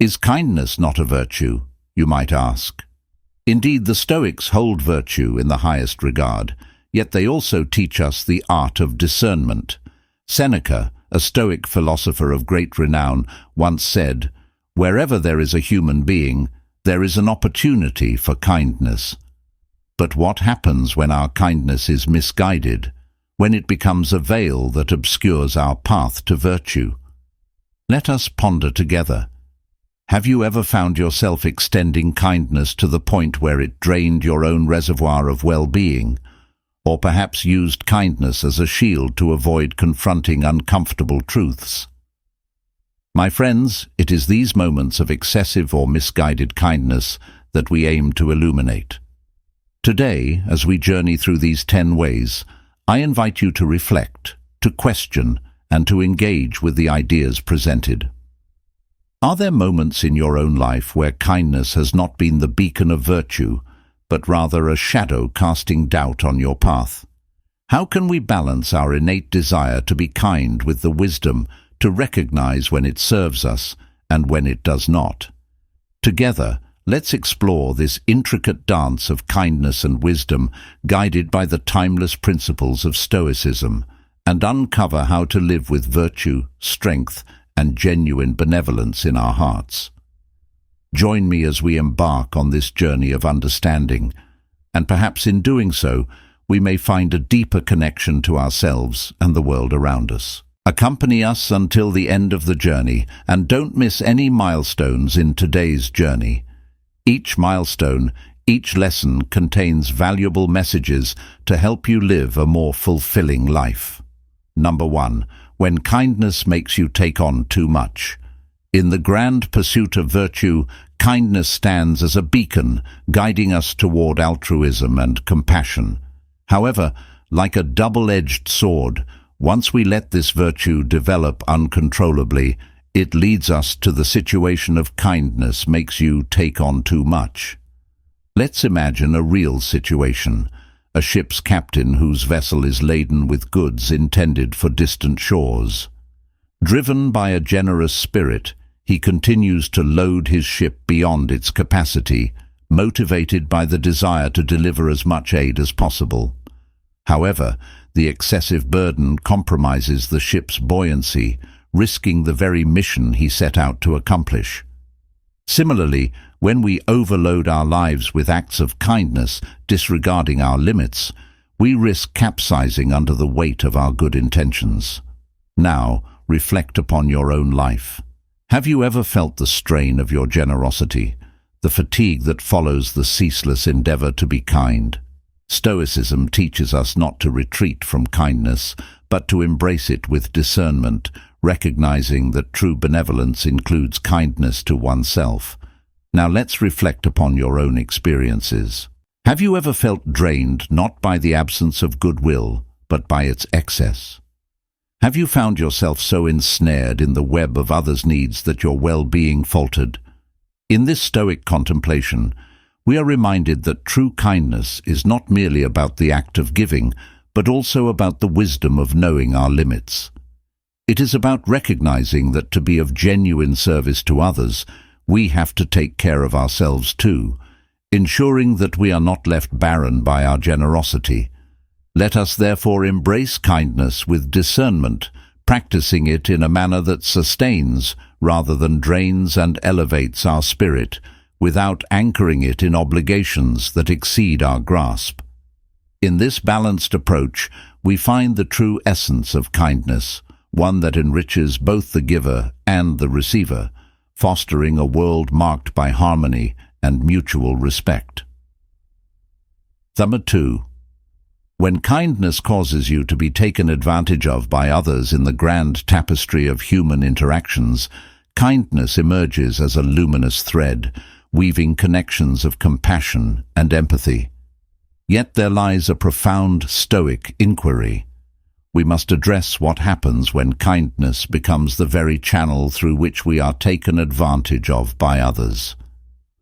Is kindness not a virtue, you might ask? Indeed, the Stoics hold virtue in the highest regard, yet they also teach us the art of discernment. Seneca, a Stoic philosopher of great renown, once said, "Wherever there is a human being, there is an opportunity for kindness." But what happens when our kindness is misguided, when it becomes a veil that obscures our path to virtue? Let us ponder together. Have you ever found yourself extending kindness to the point where it drained your own reservoir of well-being, or perhaps used kindness as a shield to avoid confronting uncomfortable truths? My friends, it is these moments of excessive or misguided kindness that we aim to illuminate. Today, as we journey through these 10 ways, I invite you to reflect, to question, and to engage with the ideas presented. Are there moments in your own life where kindness has not been the beacon of virtue, but rather a shadow casting doubt on your path? How can we balance our innate desire to be kind with the wisdom to recognize when it serves us and when it does not? Together, let's explore this intricate dance of kindness and wisdom, guided by the timeless principles of Stoicism, and uncover how to live with virtue, strength, and genuine benevolence in our hearts. Join me as we embark on this journey of understanding, and perhaps in doing so, we may find a deeper connection to ourselves and the world around us. Accompany us until the end of the journey, and don't miss any milestones in today's journey. Each milestone, each lesson contains valuable messages to help you live a more fulfilling life. Number 1. When kindness makes you take on too much. In the grand pursuit of virtue, kindness stands as a beacon, guiding us toward altruism and compassion. However, like a double-edged sword, once we let this virtue develop uncontrollably, it leads us to the situation of kindness makes you take on too much. Let's imagine a real situation. A ship's captain whose vessel is laden with goods intended for distant shores. Driven by a generous spirit, he continues to load his ship beyond its capacity, motivated by the desire to deliver as much aid as possible. However, the excessive burden compromises the ship's buoyancy, risking the very mission he set out to accomplish. Similarly, when we overload our lives with acts of kindness, disregarding our limits, we risk capsizing under the weight of our good intentions. Now, reflect upon your own life. Have you ever felt the strain of your generosity, the fatigue that follows the ceaseless endeavor to be kind? Stoicism teaches us not to retreat from kindness, but to embrace it with discernment, recognizing that true benevolence includes kindness to oneself. Now let's reflect upon your own experiences. Have you ever felt drained not by the absence of goodwill, but by its excess? Have you found yourself so ensnared in the web of others' needs that your well-being faltered? In this Stoic contemplation, we are reminded that true kindness is not merely about the act of giving, but also about the wisdom of knowing our limits. It is about recognizing that to be of genuine service to others, we have to take care of ourselves too, ensuring that we are not left barren by our generosity. Let us therefore embrace kindness with discernment, practicing it in a manner that sustains rather than drains and elevates our spirit, without anchoring it in obligations that exceed our grasp. In this balanced approach, we find the true essence of kindness, one that enriches both the giver and the receiver, fostering a world marked by harmony and mutual respect. Number 2. When kindness causes you to be taken advantage of by others in the grand tapestry of human interactions, kindness emerges as a luminous thread, weaving connections of compassion and empathy. Yet there lies a profound Stoic inquiry. We must address what happens when kindness becomes the very channel through which we are taken advantage of by others.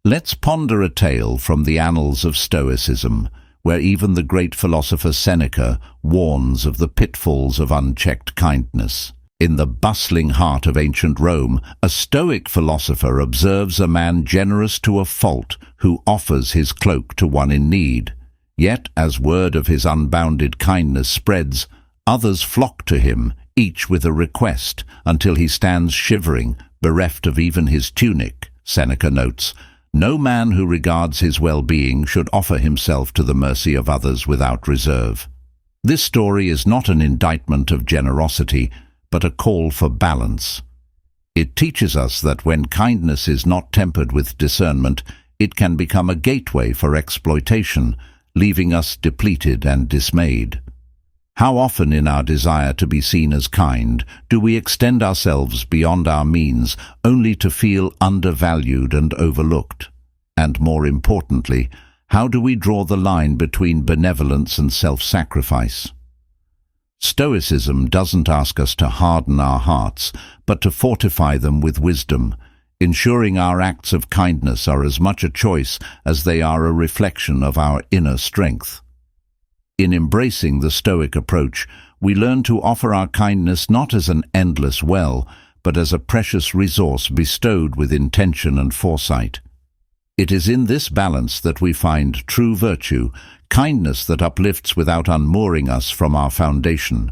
Let's ponder a tale from the annals of Stoicism, where even the great philosopher Seneca warns of the pitfalls of unchecked kindness. In the bustling heart of ancient Rome, a Stoic philosopher observes a man generous to a fault who offers his cloak to one in need. Yet, as word of his unbounded kindness spreads, others flock to him, each with a request, until he stands shivering, bereft of even his tunic. Seneca notes, "No man who regards his well-being should offer himself to the mercy of others without reserve." This story is not an indictment of generosity, but a call for balance. It teaches us that when kindness is not tempered with discernment, it can become a gateway for exploitation, leaving us depleted and dismayed. How often in our desire to be seen as kind do we extend ourselves beyond our means only to feel undervalued and overlooked? And more importantly, how do we draw the line between benevolence and self-sacrifice? Stoicism doesn't ask us to harden our hearts, but to fortify them with wisdom, ensuring our acts of kindness are as much a choice as they are a reflection of our inner strength. In embracing the Stoic approach, we learn to offer our kindness not as an endless well, but as a precious resource bestowed with intention and foresight. It is in this balance that we find true virtue, kindness that uplifts without unmooring us from our foundation.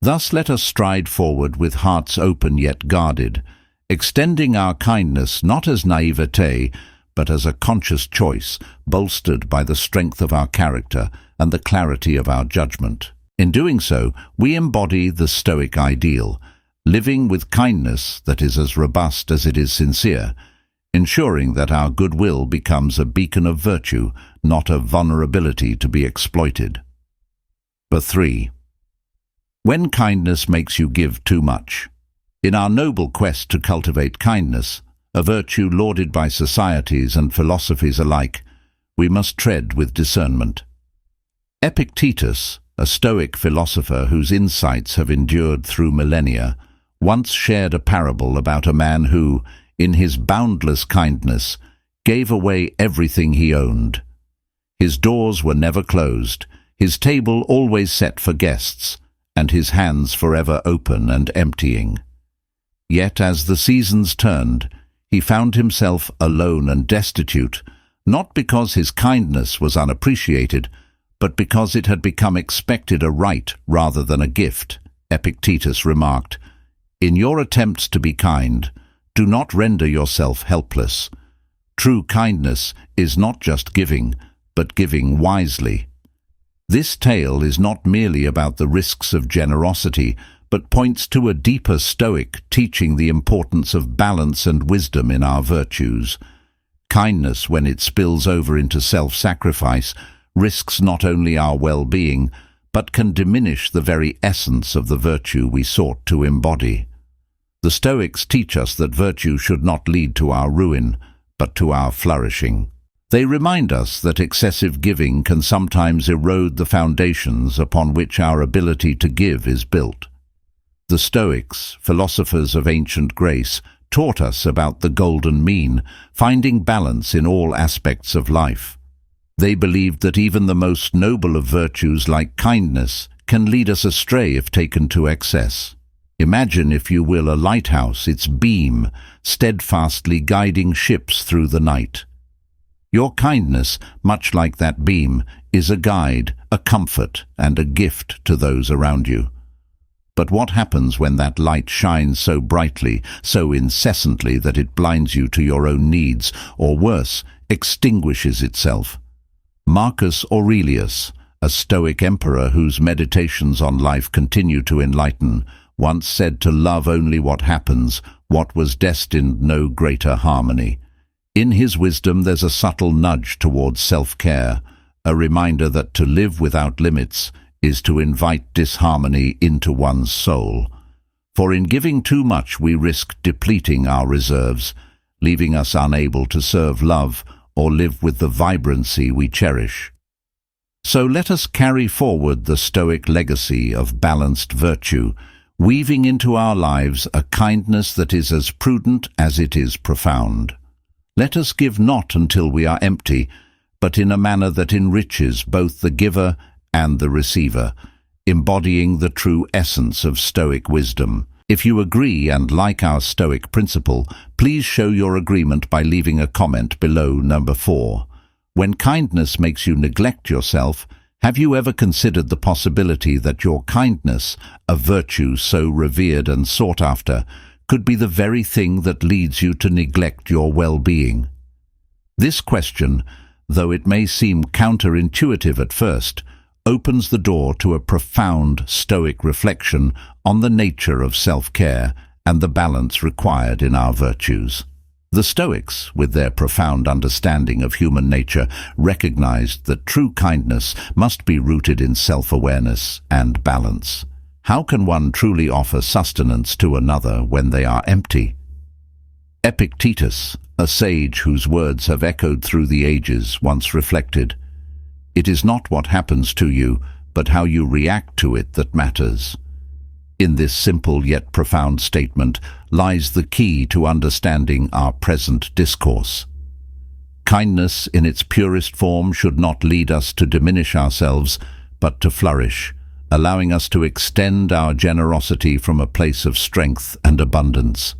Thus let us stride forward with hearts open yet guarded, extending our kindness not as naivete, but as a conscious choice, bolstered by the strength of our character and the clarity of our judgment. In doing so, we embody the Stoic ideal, living with kindness that is as robust as it is sincere, ensuring that our goodwill becomes a beacon of virtue, not a vulnerability to be exploited. But 3. When kindness makes you give too much. In our noble quest to cultivate kindness, a virtue lauded by societies and philosophies alike, we must tread with discernment. Epictetus, a Stoic philosopher whose insights have endured through millennia, once shared a parable about a man who, in his boundless kindness, gave away everything he owned. His doors were never closed, his table always set for guests, and his hands forever open and emptying. Yet as the seasons turned, he found himself alone and destitute, not because his kindness was unappreciated, but because it had become expected a right rather than a gift. Epictetus remarked, "In your attempts to be kind, do not render yourself helpless. True kindness is not just giving, but giving wisely." This tale is not merely about the risks of generosity, but points to a deeper Stoic teaching the importance of balance and wisdom in our virtues. Kindness, when it spills over into self-sacrifice, risks not only our well-being, but can diminish the very essence of the virtue we sought to embody. The Stoics teach us that virtue should not lead to our ruin, but to our flourishing. They remind us that excessive giving can sometimes erode the foundations upon which our ability to give is built. The Stoics, philosophers of ancient Greece, taught us about the golden mean, finding balance in all aspects of life. They believed that even the most noble of virtues like kindness can lead us astray if taken to excess. Imagine, if you will, a lighthouse, its beam, steadfastly guiding ships through the night. Your kindness, much like that beam, is a guide, a comfort, and a gift to those around you. But what happens when that light shines so brightly, so incessantly that it blinds you to your own needs, or worse, extinguishes itself? Marcus Aurelius, a Stoic emperor whose meditations on life continue to enlighten, once said to love only what happens, what was destined no greater harmony. In his wisdom there's a subtle nudge towards self-care, a reminder that to live without limits is to invite disharmony into one's soul. For in giving too much we risk depleting our reserves, leaving us unable to serve love or live with the vibrancy we cherish. So let us carry forward the Stoic legacy of balanced virtue, weaving into our lives a kindness that is as prudent as it is profound. Let us give not until we are empty, but in a manner that enriches both the giver and the receiver, embodying the true essence of Stoic wisdom. If you agree and like our Stoic principle, please show your agreement by leaving a comment below. Number 4. When kindness makes you neglect yourself, have you ever considered the possibility that your kindness, a virtue so revered and sought after, could be the very thing that leads you to neglect your well-being? This question, though it may seem counterintuitive at first, opens the door to a profound Stoic reflection on the nature of self-care and the balance required in our virtues. The Stoics, with their profound understanding of human nature, recognized that true kindness must be rooted in self-awareness and balance. How can one truly offer sustenance to another when they are empty? Epictetus, a sage whose words have echoed through the ages, once reflected, "It is not what happens to you, but how you react to it that matters." In this simple yet profound statement lies the key to understanding our present discourse. Kindness in its purest form should not lead us to diminish ourselves, but to flourish, allowing us to extend our generosity from a place of strength and abundance.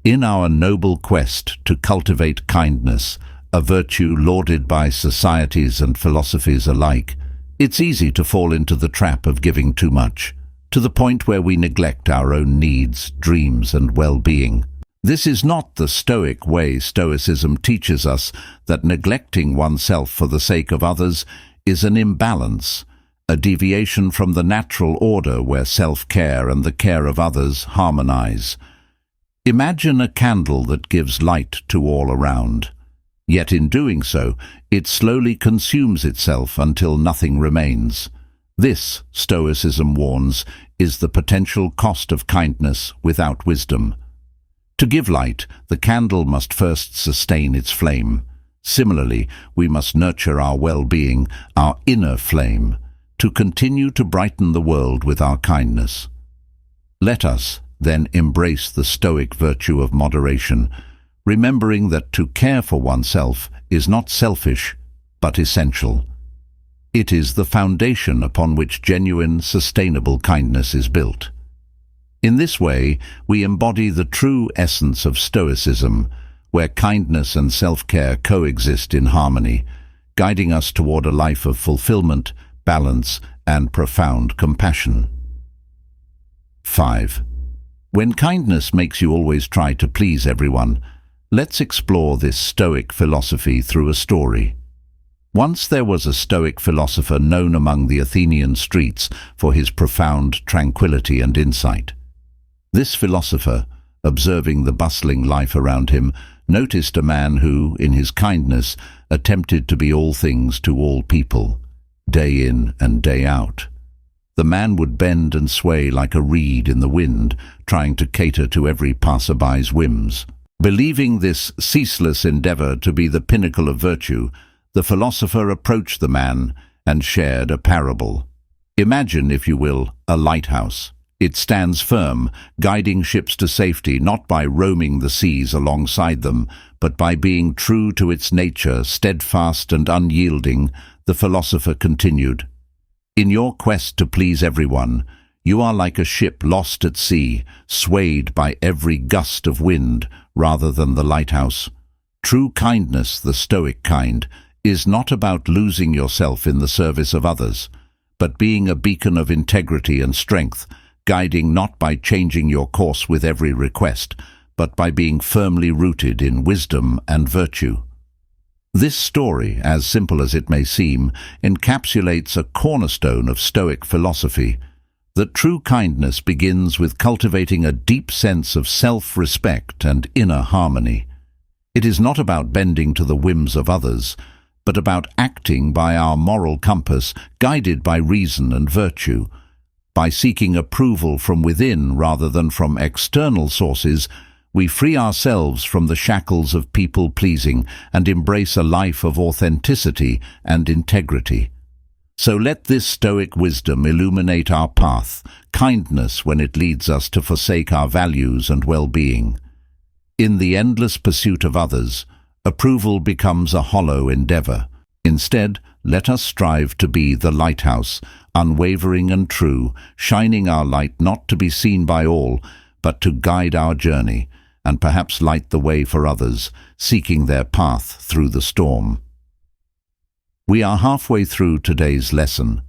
In our noble quest to cultivate kindness, a virtue lauded by societies and philosophies alike, it's easy to fall into the trap of giving too much, to the point where we neglect our own needs, dreams, and well-being. This is not the Stoic way. Stoicism teaches us that neglecting oneself for the sake of others is an imbalance, a deviation from the natural order where self-care and the care of others harmonize. Imagine a candle that gives light to all around. Yet in doing so, it slowly consumes itself until nothing remains. This, Stoicism warns, is the potential cost of kindness without wisdom. To give light, the candle must first sustain its flame. Similarly, we must nurture our well-being, our inner flame, to continue to brighten the world with our kindness. Let us, then, embrace the Stoic virtue of moderation, remembering that to care for oneself is not selfish, but essential. It is the foundation upon which genuine, sustainable kindness is built. In this way, we embody the true essence of Stoicism, where kindness and self-care coexist in harmony, guiding us toward a life of fulfillment, balance, and profound compassion. 5. When kindness makes you always try to please everyone, let's explore this Stoic philosophy through a story. Once there was a Stoic philosopher known among the Athenian streets for his profound tranquility and insight. This philosopher, observing the bustling life around him, noticed a man who, in his kindness, attempted to be all things to all people, day in and day out. The man would bend and sway like a reed in the wind, trying to cater to every passerby's whims. Believing this ceaseless endeavor to be the pinnacle of virtue, the philosopher approached the man and shared a parable. Imagine, if you will, a lighthouse. It stands firm, guiding ships to safety, not by roaming the seas alongside them, but by being true to its nature, steadfast and unyielding. The philosopher continued, "In your quest to please everyone, you are like a ship lost at sea, swayed by every gust of wind, rather than the lighthouse. True kindness, the Stoic kind, is not about losing yourself in the service of others, but being a beacon of integrity and strength, guiding not by changing your course with every request, but by being firmly rooted in wisdom and virtue." This story, as simple as it may seem, encapsulates a cornerstone of Stoic philosophy, that true kindness begins with cultivating a deep sense of self-respect and inner harmony. It is not about bending to the whims of others, but about acting by our moral compass, guided by reason and virtue. By seeking approval from within rather than from external sources, we free ourselves from the shackles of people-pleasing and embrace a life of authenticity and integrity. So let this Stoic wisdom illuminate our path, kindness when it leads us to forsake our values and well-being. In the endless pursuit of others, approval becomes a hollow endeavor. Instead, let us strive to be the lighthouse, unwavering and true, shining our light not to be seen by all, but to guide our journey and perhaps light the way for others, seeking their path through the storm. We are halfway through today's lesson.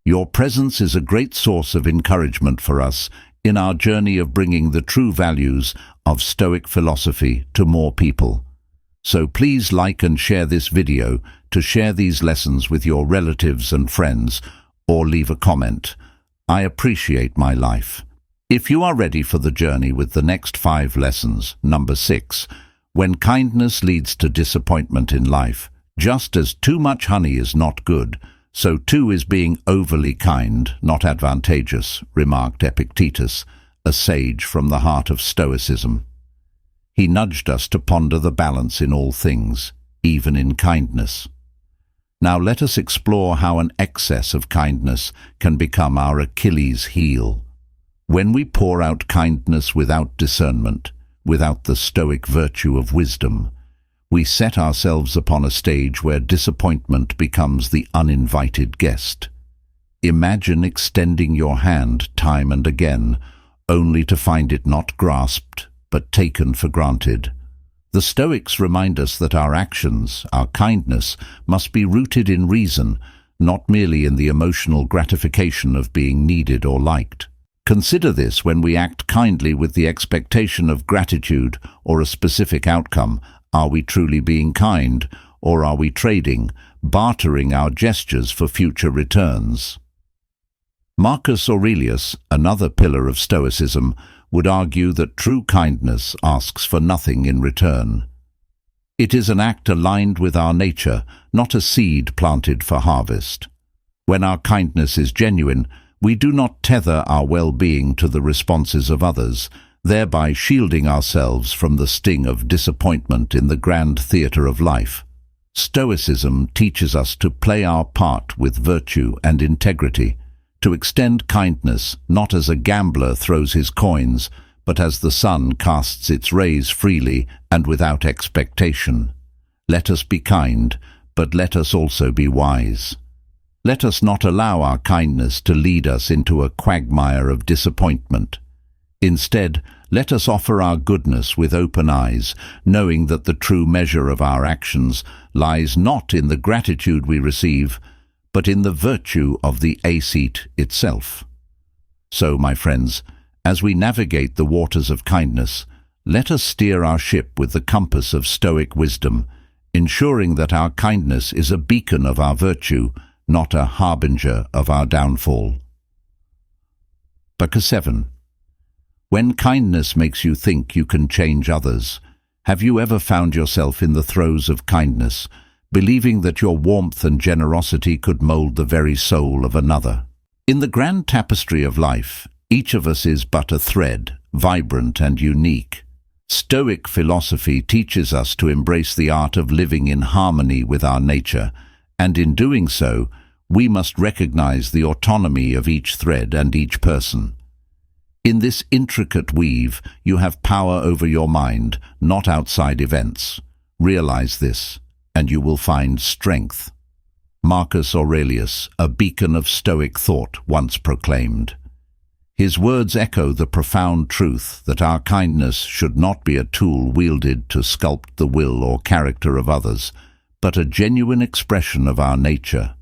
Your presence is a great source of encouragement for us in our journey of bringing the true values of Stoic philosophy to more people. So please like and share this video to share these lessons with your relatives and friends, or leave a comment. I appreciate my life. If you are ready for the journey with the next 5 lessons, number 6, when kindness leads to disappointment in life, just as too much honey is not good, so too is being overly kind not advantageous, remarked Epictetus, a sage from the heart of Stoicism. He nudged us to ponder the balance in all things, even in kindness. Now let us explore how an excess of kindness can become our Achilles' heel. When we pour out kindness without discernment, without the Stoic virtue of wisdom, we set ourselves upon a stage where disappointment becomes the uninvited guest. Imagine extending your hand time and again, only to find it not grasped, but taken for granted. The Stoics remind us that our actions, our kindness, must be rooted in reason, not merely in the emotional gratification of being needed or liked. Consider this: when we act kindly with the expectation of gratitude or a specific outcome, are we truly being kind, or are we trading, bartering our gestures for future returns? Marcus Aurelius, another pillar of Stoicism, would argue that true kindness asks for nothing in return. It is an act aligned with our nature, not a seed planted for harvest. When our kindness is genuine, we do not tether our well-being to the responses of others, thereby shielding ourselves from the sting of disappointment in the grand theatre of life. Stoicism teaches us to play our part with virtue and integrity, to extend kindness not as a gambler throws his coins, but as the sun casts its rays freely and without expectation. Let us be kind, but let us also be wise. Let us not allow our kindness to lead us into a quagmire of disappointment. Instead, let us offer our goodness with open eyes, knowing that the true measure of our actions lies not in the gratitude we receive, but in the virtue of the ascete itself. So, my friends, as we navigate the waters of kindness, let us steer our ship with the compass of Stoic wisdom, ensuring that our kindness is a beacon of our virtue, not a harbinger of our downfall. Book 7. When kindness makes you think you can change others, have you ever found yourself in the throes of kindness, believing that your warmth and generosity could mold the very soul of another? In the grand tapestry of life, each of us is but a thread, vibrant and unique. Stoic philosophy teaches us to embrace the art of living in harmony with our nature, and in doing so, we must recognize the autonomy of each thread and each person. In this intricate weave, you have power over your mind, not outside events. Realize this, and you will find strength. Marcus Aurelius, a beacon of Stoic thought, once proclaimed. His words echo the profound truth that our kindness should not be a tool wielded to sculpt the will or character of others, but a genuine expression of our nature.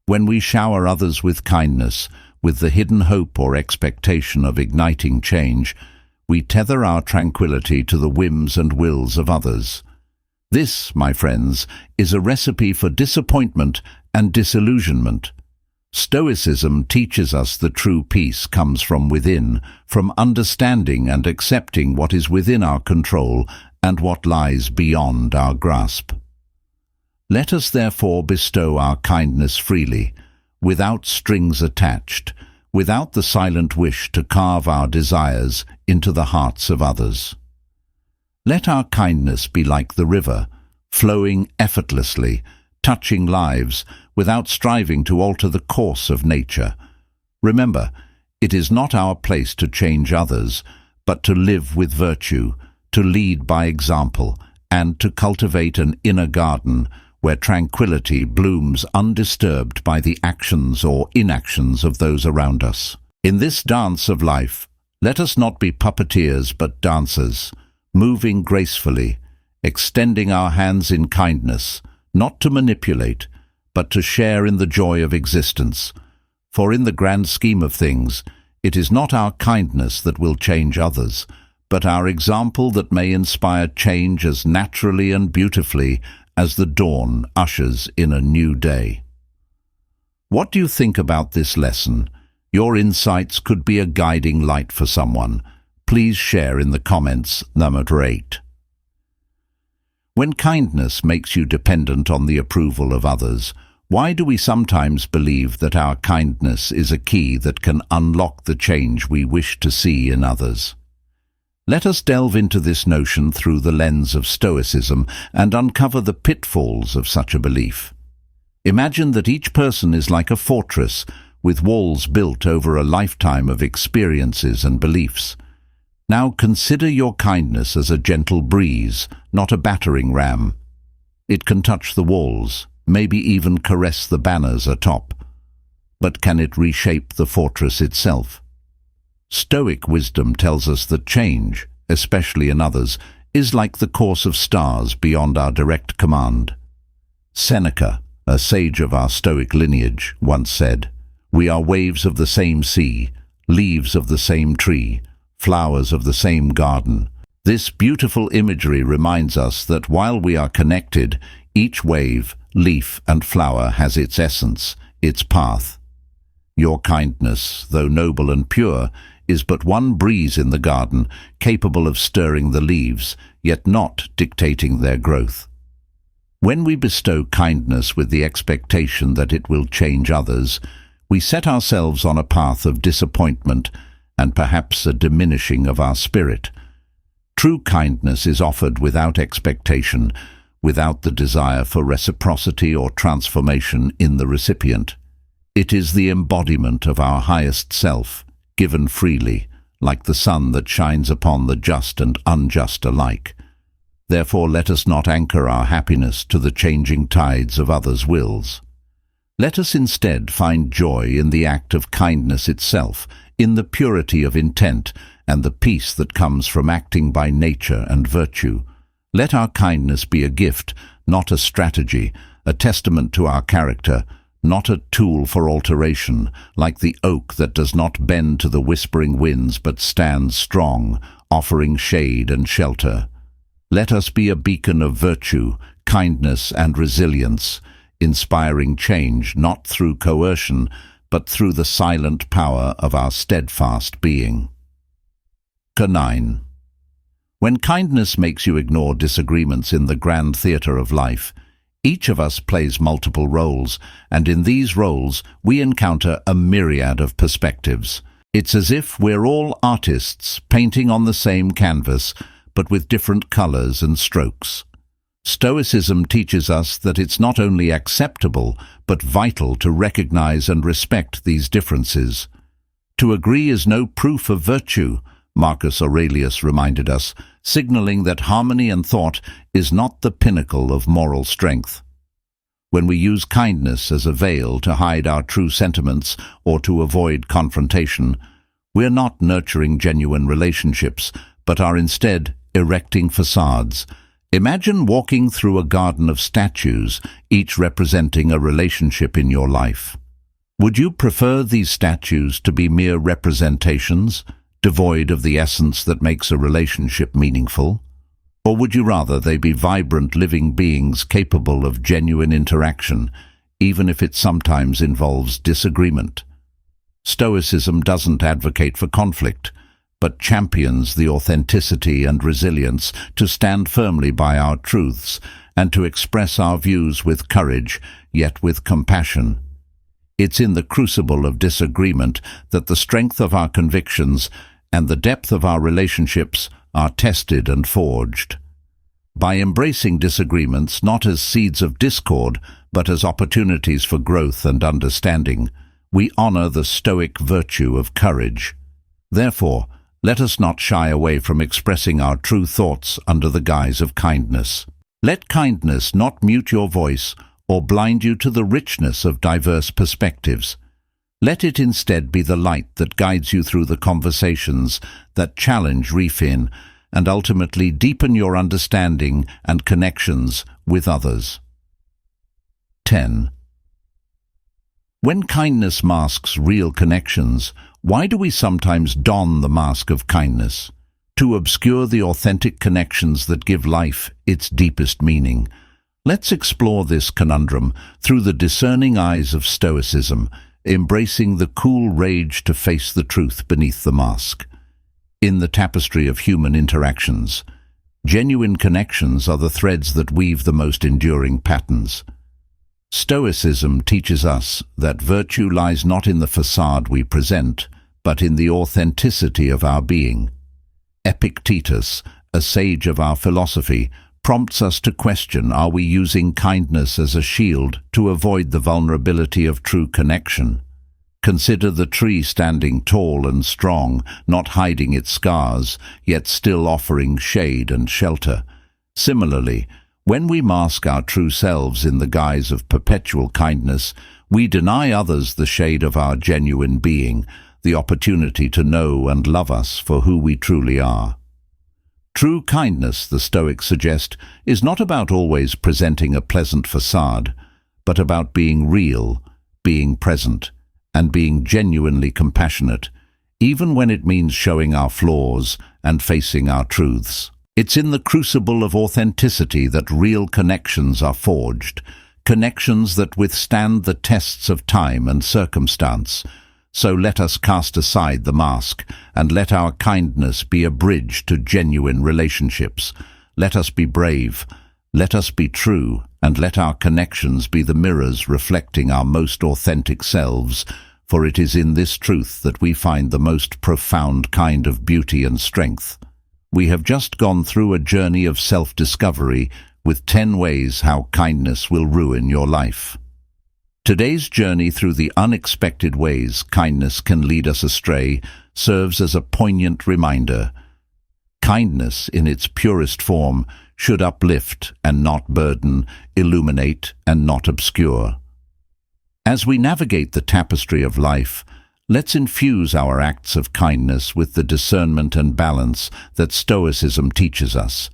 When we shower others with kindness, with the hidden hope or expectation of igniting change, we tether our tranquility to the whims and wills of others. This, my friends, is a recipe for disappointment and disillusionment. Stoicism teaches us the true peace comes from within, from understanding and accepting what is within our control and what lies beyond our grasp. Let us therefore bestow our kindness freely, without strings attached, without the silent wish to carve our desires into the hearts of others. Let our kindness be like the river, flowing effortlessly, touching lives, without striving to alter the course of nature. Remember, it is not our place to change others, but to live with virtue, to lead by example, and to cultivate an inner garden where tranquility blooms undisturbed by the actions or inactions of those around us. In this dance of life, Let us not be puppeteers but dancers, moving gracefully, extending our hands in kindness, not to manipulate, but to share in the joy of existence. For in the grand scheme of things, it is not our kindness that will change others, but our example that may inspire change as naturally and beautifully as the dawn ushers in a new day. What do you think about this lesson? Your insights could be a guiding light for someone. Please share in the comments. Number 8. When kindness makes you dependent on the approval of others, why do we sometimes believe that our kindness is a key that can unlock the change we wish to see in others? Let us delve into this notion through the lens of Stoicism and uncover the pitfalls of such a belief. Imagine that each person is like a fortress with walls built over a lifetime of experiences and beliefs. Now consider your kindness as a gentle breeze, not a battering ram. It can touch the walls, maybe even caress the banners atop. But can it reshape the fortress itself? Stoic wisdom tells us that change, especially in others, is like the course of stars beyond our direct command. Seneca, a sage of our Stoic lineage, once said, "We are waves of the same sea, leaves of the same tree, flowers of the same garden." This beautiful imagery reminds us that while we are connected, each wave, leaf and flower has its essence, its path. Your kindness, though noble and pure, is but one breeze in the garden, capable of stirring the leaves, yet not dictating their growth. When we bestow kindness with the expectation that it will change others, we set ourselves on a path of disappointment and perhaps a diminishing of our spirit. True kindness is offered without expectation, without the desire for reciprocity or transformation in the recipient. It is the embodiment of our highest self, given freely, like the sun that shines upon the just and unjust alike. Therefore, let us not anchor our happiness to the changing tides of others' wills. Let us instead find joy in the act of kindness itself, in the purity of intent and the peace that comes from acting by nature and virtue. Let our kindness be a gift, not a strategy, a testament to our character, not a tool for alteration, like the oak that does not bend to the whispering winds but stands strong, offering shade and shelter. Let us be a beacon of virtue, kindness and resilience, inspiring change not through coercion, but through the silent power of our steadfast being. 9. When kindness makes you ignore disagreements in the grand theatre of life, each of us plays multiple roles, and in these roles we encounter a myriad of perspectives. It's as if we're all artists painting on the same canvas, but with different colors and strokes. Stoicism teaches us that it's not only acceptable, but vital to recognize and respect these differences. To agree is no proof of virtue, Marcus Aurelius reminded us, signaling that harmony and thought is not the pinnacle of moral strength. When we use kindness as a veil to hide our true sentiments or to avoid confrontation, we're not nurturing genuine relationships, but are instead erecting facades. Imagine walking through a garden of statues, each representing a relationship in your life. Would you prefer these statues to be mere representations, devoid of the essence that makes a relationship meaningful? Or would you rather they be vibrant living beings capable of genuine interaction, even if it sometimes involves disagreement? Stoicism doesn't advocate for conflict, but champions the authenticity and resilience to stand firmly by our truths and to express our views with courage, yet with compassion. It's in the crucible of disagreement that the strength of our convictions and the depth of our relationships are tested and forged. By embracing disagreements not as seeds of discord, but as opportunities for growth and understanding, we honor the Stoic virtue of courage. Therefore, let us not shy away from expressing our true thoughts under the guise of kindness. Let kindness not mute your voice or blind you to the richness of diverse perspectives. Let it instead be the light that guides you through the conversations that challenge, refine, and ultimately deepen your understanding and connections with others. 10. When kindness masks real connections, why do we sometimes don the mask of kindness? To obscure the authentic connections that give life its deepest meaning. Let's explore this conundrum through the discerning eyes of Stoicism, embracing the cool rage to face the truth beneath the mask. In the tapestry of human interactions, genuine connections are the threads that weave the most enduring patterns. Stoicism teaches us that virtue lies not in the facade we present, but in the authenticity of our being. Epictetus, a sage of our philosophy, prompts us to question, are we using kindness as a shield to avoid the vulnerability of true connection? Consider the tree standing tall and strong, not hiding its scars, yet still offering shade and shelter. Similarly, when we mask our true selves in the guise of perpetual kindness, we deny others the shade of our genuine being, the opportunity to know and love us for who we truly are. True kindness, the Stoics suggest, is not about always presenting a pleasant facade, but about being real, being present, and being genuinely compassionate, even when it means showing our flaws and facing our truths. It's in the crucible of authenticity that real connections are forged, connections that withstand the tests of time and circumstance. So let us cast aside the mask, and let our kindness be a bridge to genuine relationships. Let us be brave, let us be true, and let our connections be the mirrors reflecting our most authentic selves, for it is in this truth that we find the most profound kind of beauty and strength. We have just gone through a journey of self-discovery with 10 ways how kindness will ruin your life. Today's journey through the unexpected ways kindness can lead us astray serves as a poignant reminder. Kindness, in its purest form, should uplift and not burden, illuminate and not obscure. As we navigate the tapestry of life, let's infuse our acts of kindness with the discernment and balance that Stoicism teaches us.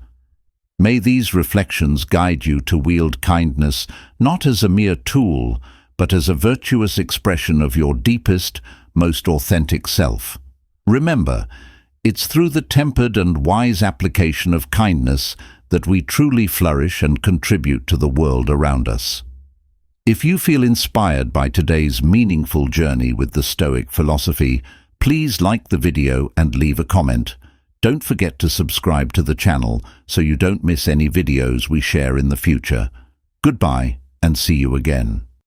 May these reflections guide you to wield kindness not as a mere tool, but as a virtuous expression of your deepest, most authentic self. Remember, it's through the tempered and wise application of kindness that we truly flourish and contribute to the world around us. If you feel inspired by today's meaningful journey with the Stoic philosophy, please like the video and leave a comment. Don't forget to subscribe to the channel so you don't miss any videos we share in the future. Goodbye, and see you again.